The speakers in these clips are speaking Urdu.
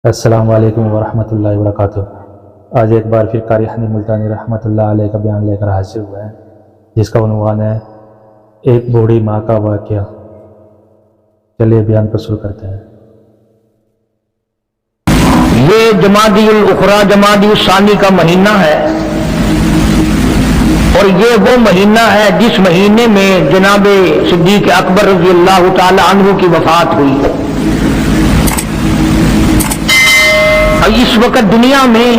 السلام علیکم ورحمۃ اللہ وبرکاتہ۔ آج ایک بار پھر قاری حنیف ملتانی رحمۃ اللہ علیہ کا بیان لے کر حاضر ہوئے ہیں، جس کا عنوان ہے ایک بوڑھی ماں کا واقعہ۔ چلیے بیان پر شروع کرتے ہیں۔ یہ جمادی الاخری جمادی الثانی کا مہینہ ہے، اور یہ وہ مہینہ ہے جس مہینے میں جناب صدیق اکبر رضی اللہ تعالی عنہ کی وفات ہوئی۔ اس وقت دنیا میں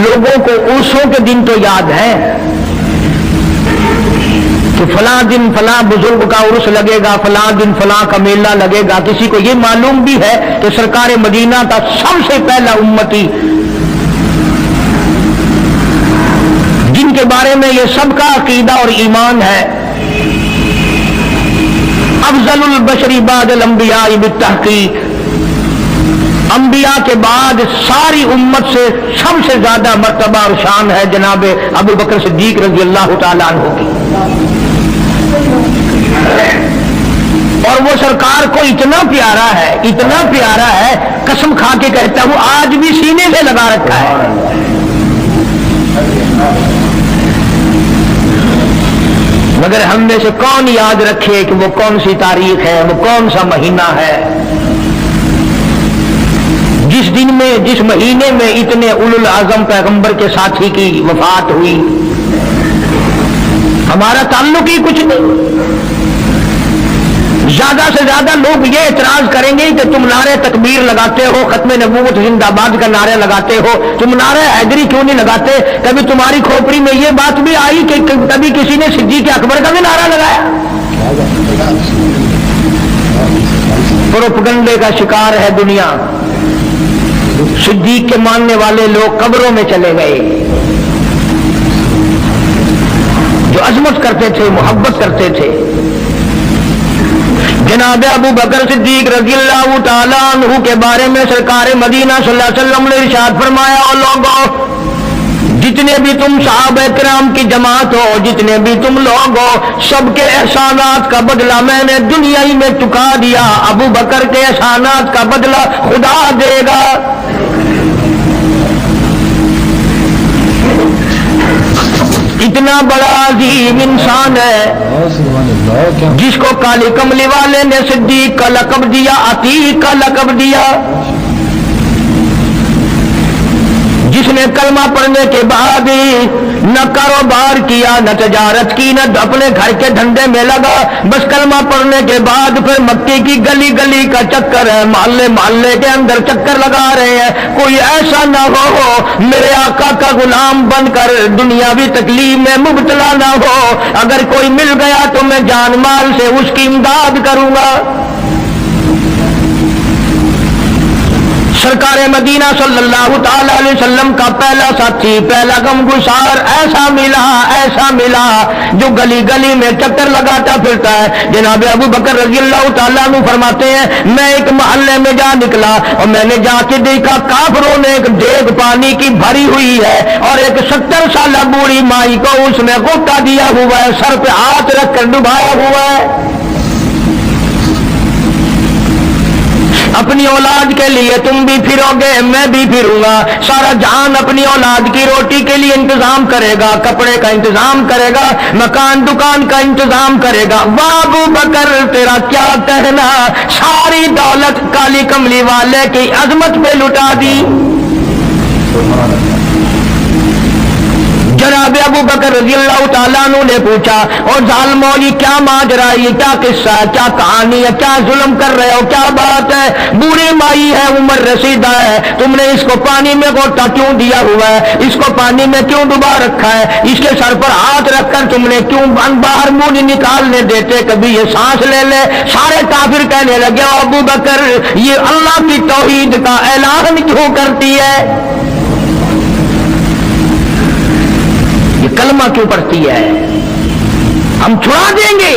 لوگوں کو عرسوں کے دن تو یاد ہے کہ فلاں دن فلاں بزرگ کا عرس لگے گا، فلاں دن فلاں کا میلہ لگے گا۔ کسی کو یہ معلوم بھی ہے کہ سرکار مدینہ کا سب سے پہلا امتی جن کے بارے میں یہ سب کا عقیدہ اور ایمان ہے، افضل البشر بعد الانبیاء بالتحقیق، انبیاء کے بعد ساری امت سے سب سے زیادہ مرتبہ اور شان ہے جناب ابو بکر صدیق رضی اللہ تعالیٰ عنہ کی۔ اور وہ سرکار کو اتنا پیارا ہے، قسم کھا کے کہتا ہوں آج بھی سینے سے لگا رکھا ہے۔ مگر ہم میں سے کون یاد رکھے کہ وہ کون سی تاریخ ہے، وہ کون سا مہینہ ہے جس دن میں، جس مہینے میں اتنے اولو العزم پیغمبر کے ساتھی کی وفات ہوئی۔ ہمارا تعلق ہی کچھ نہیں۔ زیادہ سے زیادہ لوگ یہ اعتراض کریں گے کہ تم نعرہ تکبیر لگاتے ہو، ختم نبوت زندہ باد کا نعرہ لگاتے ہو، تم نعرہ حیدری کیوں نہیں لگاتے؟ کبھی تمہاری کھوپڑی میں یہ بات بھی آئی کہ کبھی کسی نے صدیق اکبر کا بھی نعرہ لگایا؟ پروپگنڈے کا شکار ہے دنیا۔ صدیق کے ماننے والے لوگ قبروں میں چلے گئے، جو عظمت کرتے تھے، محبت کرتے تھے۔ جناب ابو بکر صدیق رضی اللہ تعالیٰ عنہ کے بارے میں سرکار مدینہ صلی اللہ علیہ وسلم نے ارشاد فرمایا، اور لوگوں جتنے بھی تم صحابہ کرام کی جماعت ہو، جتنے بھی تم لوگ ہو، سب کے احسانات کا بدلہ میں نے دنیا ہی میں چکا دیا، ابو بکر کے احسانات کا بدلہ خدا دے گا۔ اتنا بڑا عظیم انسان ہے جس کو کالی کملی والے نے صدیق کا لقب دیا، عتیق کا لقب دیا، جس نے کلمہ پڑھنے کے بعد نہ کاروبار کیا، نہ تجارت کی، نہ اپنے گھر کے دھندے میں لگا، بس کلمہ پڑھنے کے بعد پھر مکے کی گلی گلی کا چکر ہے، محلے محلے کے اندر چکر لگا رہے ہیں۔ کوئی ایسا نہ ہو میرے آقا کا غلام بن کر دنیاوی تکلیف میں مبتلا نہ ہو، اگر کوئی مل گیا تو میں جان مال سے اس کی امداد کروں گا۔ سرکار مدینہ صلی اللہ تعالی علیہ وسلم کا پہلا ساتھی، پہلا غمگسار ایسا ملا جو گلی گلی میں چکر لگاتا پھرتا ہے۔ جناب ابو بکر رضی اللہ تعالیٰ عنہ فرماتے ہیں، میں ایک محلے میں جا نکلا اور میں نے جا کے دیکھا کافروں نے ایک دیگ پانی کی بھری ہوئی ہے اور ایک 70 سالہ بوڑھی مائی کو اس میں غوطہ دیا ہوا ہے، سر پہ ہاتھ رکھ کر ڈبایا ہوا ہے۔ اپنی اولاد کے لیے تم بھی پھرو گے، میں بھی پھروں گا۔ سارا جہان اپنی اولاد کی روٹی کے لیے انتظام کرے گا، کپڑے کا انتظام کرے گا، مکان دکان کا انتظام کرے گا۔ ابو بکر تیرا کیا کہنا، ساری دولت کالی کملی والے کی عظمت پہ لٹا دی۔ جناب ابو بکر رضی اللہ تعالیٰ عنہ نے پوچھا، اور ظالمو یہ کیا ماجرا ہے، یہ کیا قصہ ہے، کیا کہانی ہے، کیا ظلم کر رہے ہو، کیا بات ہے؟ بوڑھی مائی ہے، عمر رسیدہ ہے، تم نے اس کو پانی میں غوطہ کیوں دیا ہوا ہے، اس کو پانی میں کیوں ڈبا رکھا ہے، اس کے سر پر ہاتھ رکھ کر تم نے کیوں باہر منہ نہیں نکالنے دیتے، کبھی یہ سانس لے لے؟ سارے کافر کہنے لگے، ابو بکر یہ اللہ کی توحید کا اعلان کیوں کرتی ہے، یہ کلمہ کیوں پڑھتی ہے، ہم چھڑا دیں گے۔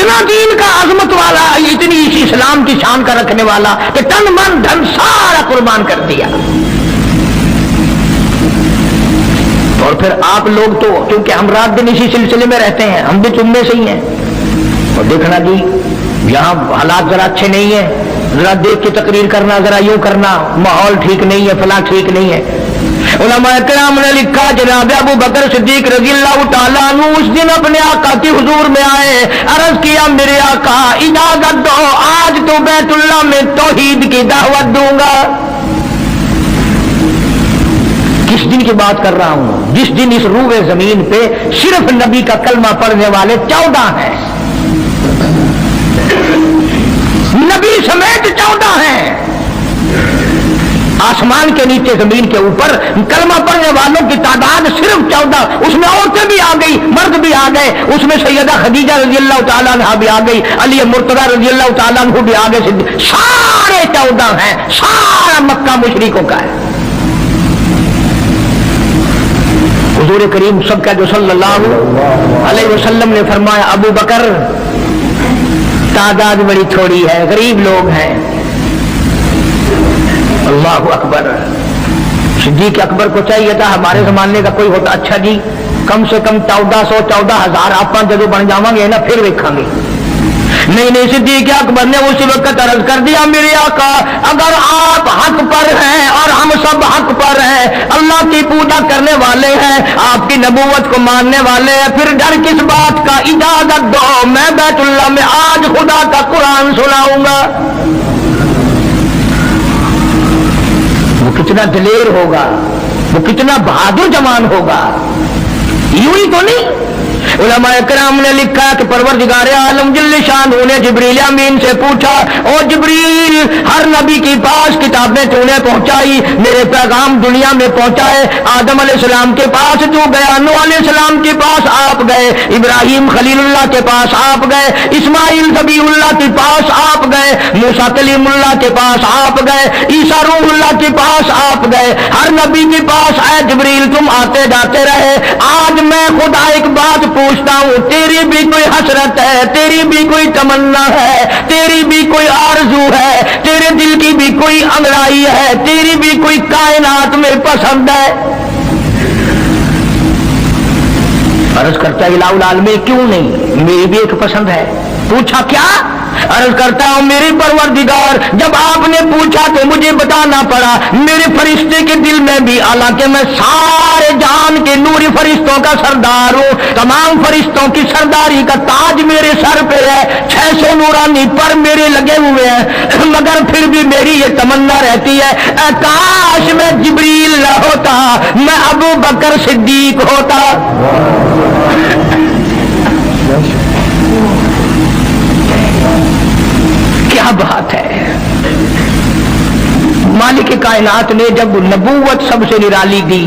اتنا دین کا عظمت والا، اتنی اس اسلام کی شان کا رکھنے والا کہ تن من دھن سارا قربان کر دیا. اور پھر آپ لوگ تو کیونکہ ہم رات دن اسی سلسلے میں رہتے ہیں، ہم بھی تم میں سے ہی ہیں. اور دیکھنا جی یہاں حالات ذرا اچھے نہیں ہیں، ذرا دیکھ کے تقریر کرنا، ذرا یوں کرنا، ماحول ٹھیک نہیں ہے، فلاں ٹھیک نہیں ہے. علماء کرام نے لکھا جناب ابو بکر صدیق رضی اللہ تعالیٰ عنہ اس دن اپنے آقا کی حضور میں آئے، عرض کیا میرے آقا اجازت دو، آج تو بیت اللہ میں توحید کی دعوت دوں گا. کس دن کی بات کر رہا ہوں؟ جس دن اس روئے زمین پہ صرف نبی کا کلمہ پڑھنے والے 14 ہیں، نبی سمیت 14 ہیں. آسمان کے نیچے زمین کے اوپر کلمہ پڑھنے والوں کی تعداد صرف 14، اس میں عورتیں بھی آ گئی، مرد بھی آ گئے، اس میں سیدہ خدیجہ رضی اللہ تعالیٰ عنہ بھی آ گئی، علی مرتضیٰ رضی اللہ تعالیٰ عنہ بھی آ گئے، سارے 14 ہیں. سارا مکہ مشرکوں کا ہے. حضور کریم سب کا جو صلی اللہ علیہ وسلم نے فرمایا ابو بکر تعداد بڑی تھوڑی ہے، غریب لوگ ہیں. اللہ اکبر. صدیق اکبر کو چاہیے تھا ہمارے زمانے کا کوئی ہوتا اچھا جی کم سے کم 1400 14,000 آپ جب بن جاؤں گے نا پھر دیکھیں گے. نہیں صدیق اکبر نے اسی وقت عرض کر دیا میرے آقا اگر آپ حق پر ہیں اور ہم سب حق پر ہیں، اللہ کی پوجا کرنے والے ہیں، آپ کی نبوت کو ماننے والے ہیں، پھر ڈر کس بات کا؟ اجازت دو میں بیت اللہ میں آج خدا کا قرآن سناؤں گا. وہ کتنا دلیر ہوگا، وہ کتنا بہادر جوان ہوگا. یوں ہی تو نہیں. علماء کرام نے لکھا کہ پروردگار عالم جل شان نے جبریل امین سے پوچھا او جبریل ہر نبی کے پاس کتابیں تو نے پہنچائی، میرے پیغام دنیا میں پہنچائے. آدم علیہ السلام کے پاس تو گیا، نوح علیہ السلام کے پاس آپ گئے، ابراہیم خلیل اللہ کے پاس آپ گئے، اسماعیل ذبی اللہ کے پاس آپ گئے، موسیٰ کلیم اللہ کے پاس آپ گئے، عیسیٰ روح اللہ کے پاس آپ گئے. ہر نبی کے پاس اے جبریل تم آتے جاتے رہے. آج میں خدا ایک بات پوچھتا ہوں، تیری بھی کوئی حسرت ہے، تیری بھی کوئی تمنا ہے، تیری بھی کوئی آرزو ہے، تیرے دل کی بھی کوئی انگڑائی ہے، تیری بھی کوئی کائنات میں پسند ہے؟ عرض کرتا ہے الہ العالمین کیوں نہیں، میری بھی ایک پسند ہے. پوچھا کیا؟ عرض کرتا ہوں میری پروردگار جب آپ نے پوچھا تو مجھے بتانا پڑا، میرے فرشتے کے دل میں بھی، حالانکہ میں سارے جہان کے نوری فرشتوں کا سردار ہوں، تمام فرشتوں کی سرداری کا تاج میرے سر پہ ہے، 600 نورانی پر میرے لگے ہوئے ہیں، مگر پھر بھی میری یہ تمنا رہتی ہے اے کاش میں جبریل نہ ہوتا، میں ابو بکر صدیق ہوتا. کیا بات ہے. مالک کائنات نے جب نبوت سب سے نرالی دی،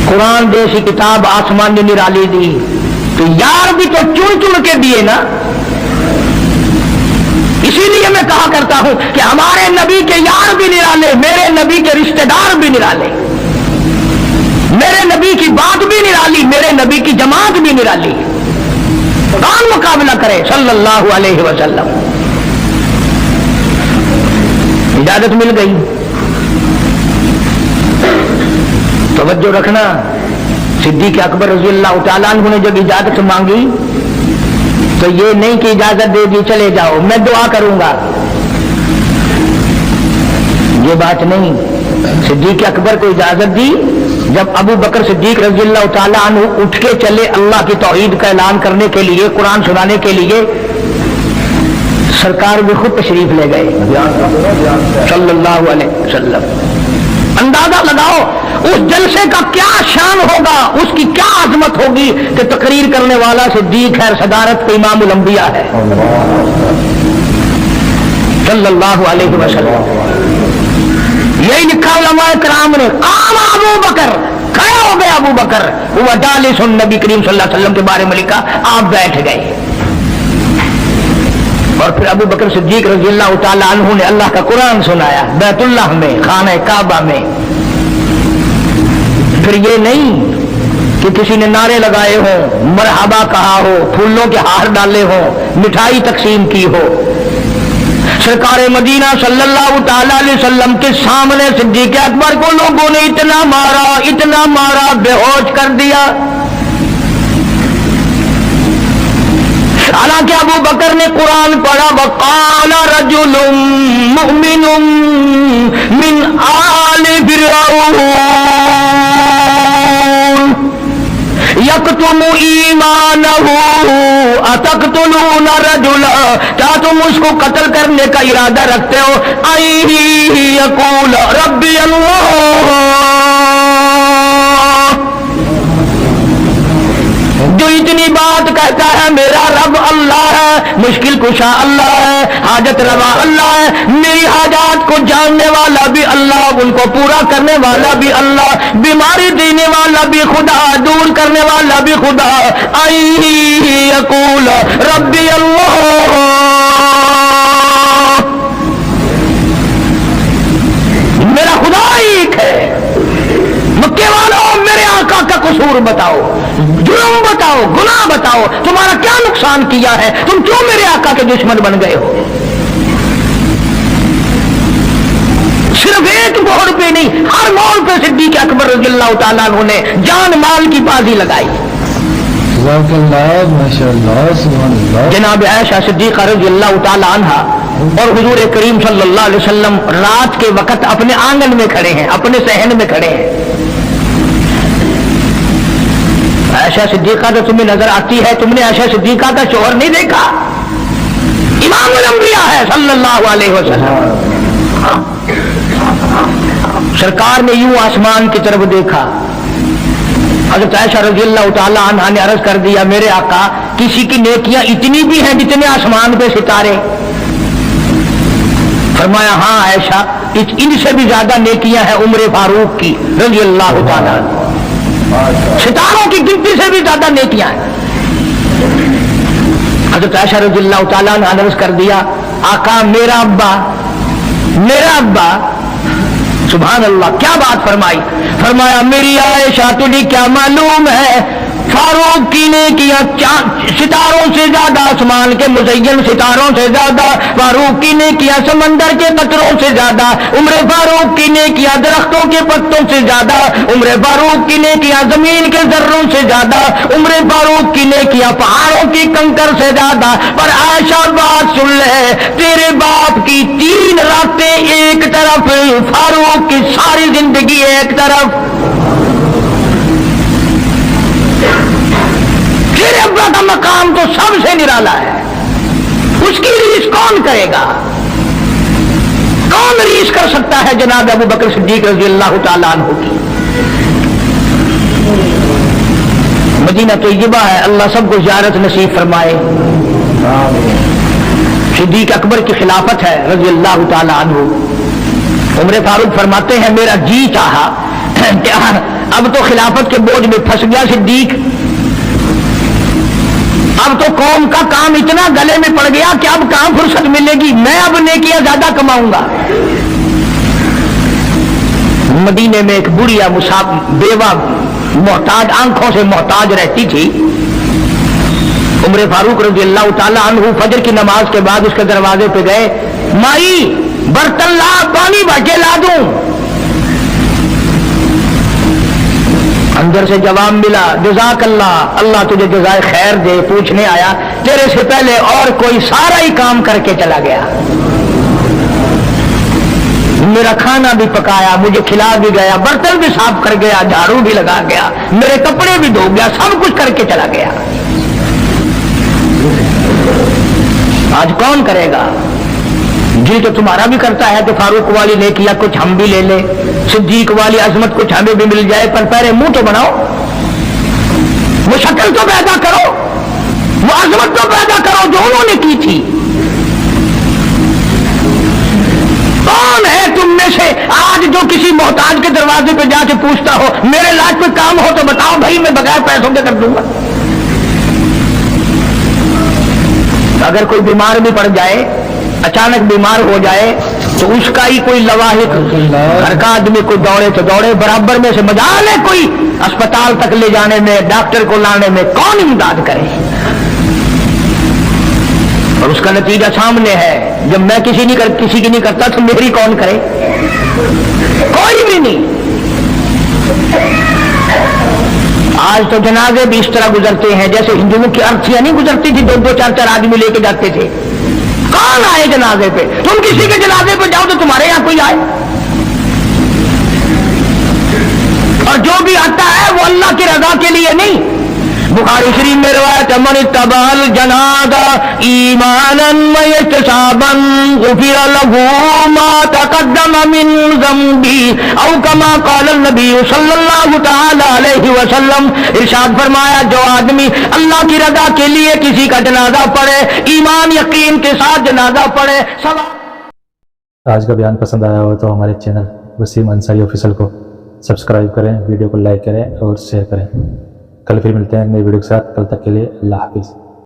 قرآن جیسی کتاب آسمان نے نرالی دی، تو یار بھی تو چن چن کے دیے نا. اسی لیے میں کہا کرتا ہوں کہ ہمارے نبی کے یار بھی نرالے، میرے نبی کے رشتہ دار بھی نرالے، میرے نبی کی بات بھی نرالی، میرے نبی کی جماعت بھی نرالی. کون مقابلہ کرے صلی اللہ علیہ وسلم. اجازت مل گئی. توجہ رکھنا، صدیق اکبر رضی اللہ تعالیٰ عنہ نے جب اجازت مانگی تو یہ نہیں کہ اجازت دے دی چلے جاؤ میں دعا کروں گا، یہ بات نہیں. صدیق اکبر کو اجازت دی. جب ابو بکر صدیق رضی اللہ تعالیٰ عنہ اٹھ کے چلے اللہ کی توحید کا اعلان کرنے کے لیے، قرآن سنانے کے لیے، سرکار بھی خود تشریف لے گئے صلی اللہ علیہ وسلم. اندازہ لگاؤ اس جلسے کا کیا شان ہوگا، اس کی کیا عظمت ہوگی کہ تقریر کرنے والا صدیق ہے، صدارت پہ امام الانبیاء ہے صلی اللہ علیہ وسلم. یہی لکھا علماء کرام نے، قام ابو بکر، کھڑا ہو گیا ابو بکر، وہ جالس نبی کریم صلی اللہ علیہ وسلم کے بارے میں لکھا آپ بیٹھ گئے. اور پھر ابو بکر صدیق رضی اللہ تعالیٰ عنہ نے اللہ کا قرآن سنایا بیت اللہ میں، خانہ کعبہ میں. پھر یہ نہیں کہ کسی نے نعرے لگائے ہوں، مرحبا کہا ہو، پھولوں کے ہار ڈالے ہوں، مٹھائی تقسیم کی ہو، سرکار مدینہ صلی اللہ تعالی علیہ وسلم کے سامنے صدیق اکبر کو لوگوں نے اتنا مارا، بے ہوش کر دیا۔ حالانکہ ابو بکر نے قرآن پڑھا، وقال رجل مؤمن من آل فرعون یکتم ایمانہ اتقتلون رجلا، کیا تم اس کو قتل کرنے کا ارادہ رکھتے ہو؟ ای یقول ربی اللہ، جو اتنی بات کہتا ہے میرا رب اللہ ہے، مشکل کشا اللہ ہے، حاجت روا اللہ ہے، میری حاجات کو جاننے والا بھی اللہ، ان کو پورا کرنے والا بھی اللہ، بیماری دینے والا بھی خدا، دور کرنے والا بھی خدا۔ ای یقول ربی اللہ، میرا خدا ایک ہے۔ مکے والوں میرے آقا کا قصور بتاؤ، جرم بتاؤ، گناہ بتاؤ، تمہارا کیا نقصان کیا ہے؟ تم کیوں میرے آقا کے دشمن بن گئے ہو؟ صرف ایک موڑ پہ نہیں، ہر موڑ پہ صدیق اکبر رضی اللہ تعالیٰ عنہ نے جان مال کی بازی لگائی۔ جناب عائشہ صدیقہ رضی اللہ تعالیٰ عنہا اور حضور کریم صلی اللہ علیہ وسلم رات کے وقت اپنے آنگن میں کھڑے ہیں، اپنے صحن میں کھڑے ہیں۔ عائشہ صدیقہ تو تمہیں نظر آتی ہے، تم نے عائشہ صدیقہ کا شوہر نہیں دیکھا؟ امام الانبیاء ہے صلی اللہ علیہ وسلم۔ سرکار نے یوں آسمان کی طرف دیکھا، حضرت عائشہ رضی اللہ تعالی عنہا نے عرض کر دیا، میرے آقا کسی کی نیکیاں اتنی بھی ہیں جتنے آسمان پہ ستارے؟ فرمایا ہاں عائشہ، ان سے بھی زیادہ نیکیاں ہیں عمر فاروق کی رضی اللہ تعالی عنہ، ستاروں کی گنتی سے بھی زیادہ نیکیاں ہیں۔ حضرت عائشہ رضی اللہ تعالیٰ عنہ نے عرض کر دیا، آقا میرا ابا، سبحان اللہ، کیا بات فرمائی؟ فرمایا میری عائشہ تجھے کیا معلوم ہے، فاروق کی نیکیاں ستاروں سے زیادہ، آسمان کے مزین ستاروں سے زیادہ، فاروق کی نیکیاں سمندر کے قطروں سے زیادہ، عمر فاروق کی نیکیاں درختوں کے پتوں سے زیادہ، عمر فاروق کی نیکیاں زمین کے ذروں سے زیادہ، عمر فاروق کی نیکیاں پہاڑوں کی کنکر سے زیادہ۔ پر عائشہ بات سن لے، تیرے باپ کی 3 راتیں ایک طرف، فاروق کی ساری زندگی ایک طرف۔ تیرے ابا کا مقام تو سب سے نرالا ہے، اس کی ریس کون کرے گا؟ کون ریس کر سکتا ہے جناب ابو بکر صدیق رضی اللہ تعالیٰ عنہ کی؟ مدینہ طیبہ ہے، اللہ سب کو زیارت نصیب فرمائے۔ صدیق اکبر کی خلافت ہے رضی اللہ تعالیٰ عنہ۔ عمر فاروق فرماتے ہیں میرا جی چاہا کہ اب تو خلافت کے بوجھ میں پھنس گیا صدیق، اب تو قوم کا کام اتنا گلے میں پڑ گیا کہ اب کہاں فرصت ملے گی، میں اب نیکیاں زیادہ کماؤں گا۔ مدینے میں ایک بڑھیا بیوہ محتاج، آنکھوں سے محتاج رہتی تھی۔ عمر فاروق رضی اللہ تعالیٰ عنہ فجر کی نماز کے بعد اس کے دروازے پہ گئے، مائی برتن لا، پانی بھر کے لا دوں؟ اندر سے جواب ملا، جزاک اللہ، اللہ تجھے جزائے خیر دے، پوچھنے آیا تیرے سے پہلے اور کوئی سارا ہی کام کر کے چلا گیا، میرا کھانا بھی پکایا، مجھے کھلا بھی گیا، برتن بھی صاف کر گیا، جھاڑو بھی لگا گیا، میرے کپڑے بھی دھو گیا، سب کچھ کر کے چلا گیا۔ آج کون کرے گا؟ جی تو تمہارا بھی کرتا ہے کہ فاروق والی نیکیاں کچھ ہم بھی لے لیں، صدیق والی عظمت کچھ ہمیں بھی مل جائے، پر پہلے منہ تو بناؤ، وہ شکل تو پیدا کرو، وہ عظمت تو پیدا کرو جو انہوں نے کی تھی۔ کون ہے تم میں سے آج جو کسی محتاج کے دروازے پہ جا کے پوچھتا ہو میرے علاج پہ کام ہو تو بتاؤ بھائی میں بغیر پیسوں کے کر دوں گا؟ اگر کوئی بیمار بھی پڑ جائے، اچانک بیمار ہو جائے، تو اس کا ہی کوئی لواحق گھر کا آدمی کوئی دوڑے تو دوڑے، برابر میں سے مجال ہے کوئی اسپتال تک لے جانے میں، ڈاکٹر کو لانے میں، کون امداد کرے؟ اور اس کا نتیجہ سامنے ہے، جب میں کسی کی نہیں کرتا تو میری کون کرے؟ کوئی بھی نہیں۔ آج تو جنازے بھی اس طرح گزرتے ہیں جیسے ہندوؤں کی ارتھیاں نہیں گزرتی تھی، دو دو چار چار آدمی لے کے جاتے تھے۔ کون آئے جنازے پہ؟ تم کسی کے جنازے پہ جاؤ تو تمہارے یہاں کوئی آئے، اور جو بھی آتا ہے وہ اللہ کی رضا کے لیے نہیں۔ بخاری شریف میں روایت ہے، من اتبع الجنازہ ایمانا واحتسابا غفر له ما تقدم من ذنبه او كما قال النبی صلی اللہ تعالی علیہ وسلم۔ ارشاد فرمایا، جو آدمی اللہ کی رضا کے لیے کسی کا جنازہ پڑھے، ایمان یقین کے ساتھ جنازہ پڑھے، آج کا بیان پسند آیا ہو تو ہمارے چینل وسیم انصاری آفیشل کو سبسکرائب کریں، ویڈیو کو لائک کریں اور شیئر کریں۔ کل پھر ملتے ہیں ایک نئی ویڈیو کے ساتھ، کل تک کے لیے اللہ حافظ۔